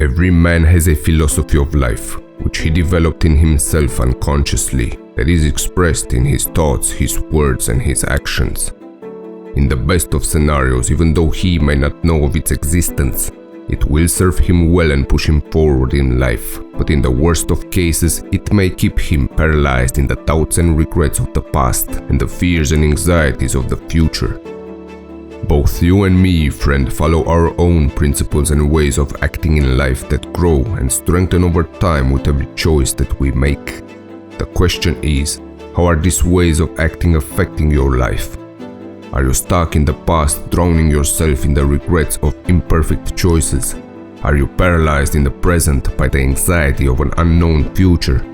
Every man has a philosophy of life, which he developed in himself unconsciously, that is expressed in his thoughts, his words, and his actions. In the best of scenarios, even though he may not know of its existence, it will serve him well and push him forward in life, but in the worst of cases, it may keep him paralyzed in the doubts and regrets of the past and the fears and anxieties of the future. Both you and me, friend, follow our own principles and ways of acting in life that grow and strengthen over time with every choice that we make. The question is, how are these ways of acting affecting your life? Are you stuck in the past, drowning yourself in the regrets of imperfect choices? Are you paralyzed in the present by the anxiety of an unknown future?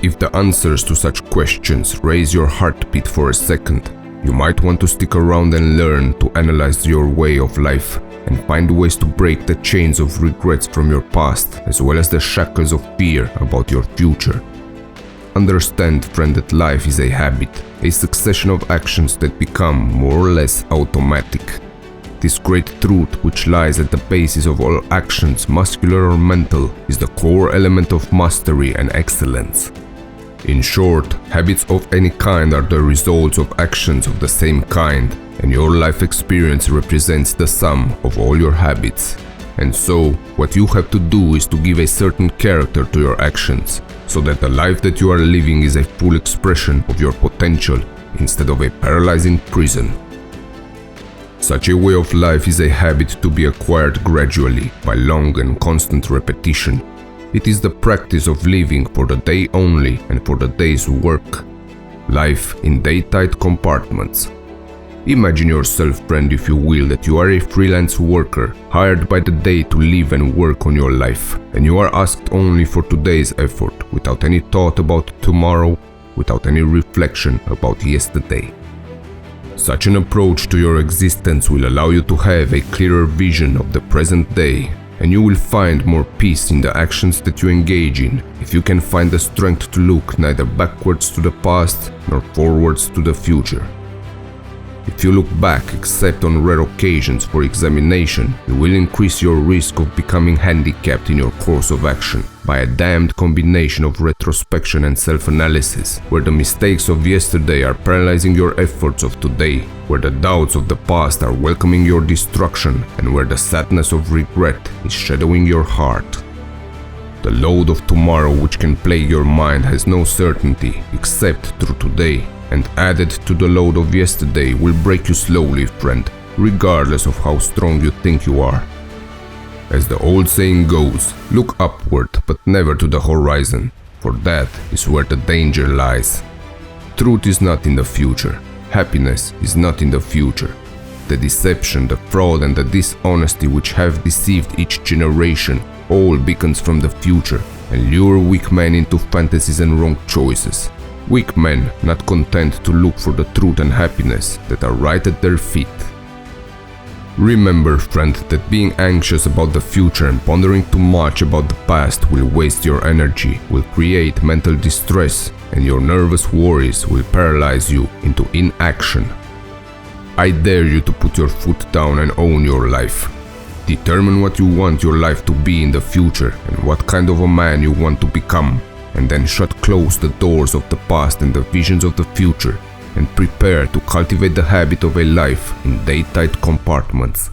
If the answers to such questions raise your heartbeat for a second, you might want to stick around and learn to analyze your way of life and find ways to break the chains of regrets from your past, as well as the shackles of fear about your future. Understand, friend, that life is a habit, a succession of actions that become more or less automatic. This great truth, which lies at the basis of all actions, muscular or mental, is the core element of mastery and excellence. In short, habits of any kind are the results of actions of the same kind, and your life experience represents the sum of all your habits. And so, what you have to do is to give a certain character to your actions, so that the life that you are living is a full expression of your potential instead of a paralyzing prison. Such a way of life is a habit to be acquired gradually by long and constant repetition. It is the practice of living for the day only and for the day's work. Life in day-tight compartments. Imagine yourself, friend, if you will, that you are a freelance worker, hired by the day to live and work on your life, and you are asked only for today's effort, without any thought about tomorrow, without any reflection about yesterday. Such an approach to your existence will allow you to have a clearer vision of the present day, and you will find more peace in the actions that you engage in if you can find the strength to look neither backwards to the past nor forwards to the future. If you look back except on rare occasions for examination, you will increase your risk of becoming handicapped in your course of action by a damned combination of retrospection and self-analysis, where the mistakes of yesterday are paralyzing your efforts of today, where the doubts of the past are welcoming your destruction, and where the sadness of regret is shadowing your heart. The load of tomorrow which can plague your mind has no certainty except through today, and added to the load of yesterday will break you slowly, friend, regardless of how strong you think you are. As the old saying goes, look upward but never to the horizon, for that is where the danger lies. Truth is not in the future. Happiness is not in the future. The deception, the fraud, and the dishonesty which have deceived each generation all beacons from the future and lure weak men into fantasies and wrong choices. Weak men not content to look for the truth and happiness that are right at their feet. Remember, friend, that being anxious about the future and pondering too much about the past will waste your energy, will create mental distress, and your nervous worries will paralyze you into inaction. I dare you to put your foot down and own your life. Determine what you want your life to be in the future and what kind of a man you want to become, and then shut close the doors of the past and the visions of the future, and prepare to cultivate the habit of a life in day-tight compartments.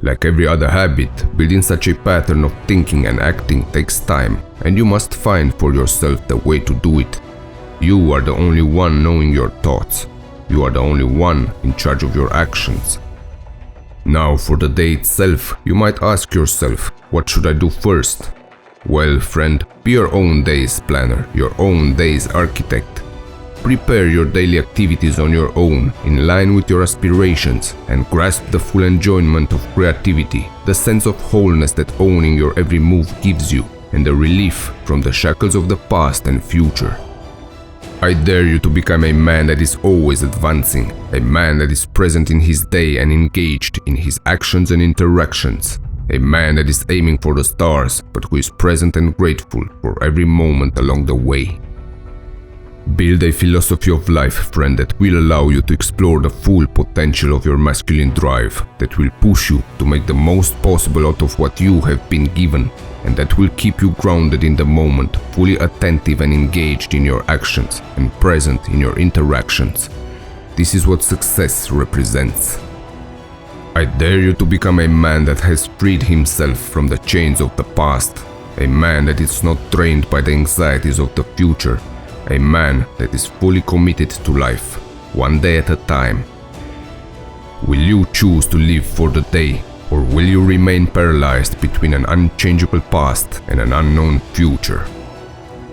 Like every other habit, building such a pattern of thinking and acting takes time, and you must find for yourself the way to do it. You are the only one knowing your thoughts. You are the only one in charge of your actions. Now, for the day itself, you might ask yourself, what should I do first? Well, friend, be your own day's planner, your own day's architect. Prepare your daily activities on your own, in line with your aspirations, and grasp the full enjoyment of creativity, the sense of wholeness that owning your every move gives you, and the relief from the shackles of the past and future. I dare you to become a man that is always advancing, a man that is present in his day and engaged in his actions and interactions, a man that is aiming for the stars, but who is present and grateful for every moment along the way. Build a philosophy of life, friend, that will allow you to explore the full potential of your masculine drive, that will push you to make the most possible out of what you have been given, and that will keep you grounded in the moment, fully attentive and engaged in your actions, and present in your interactions. This is what success represents. I dare you to become a man that has freed himself from the chains of the past, a man that is not drained by the anxieties of the future, a man that is fully committed to life, one day at a time. Will you choose to live for the day, or will you remain paralyzed between an unchangeable past and an unknown future?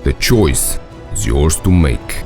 The choice is yours to make.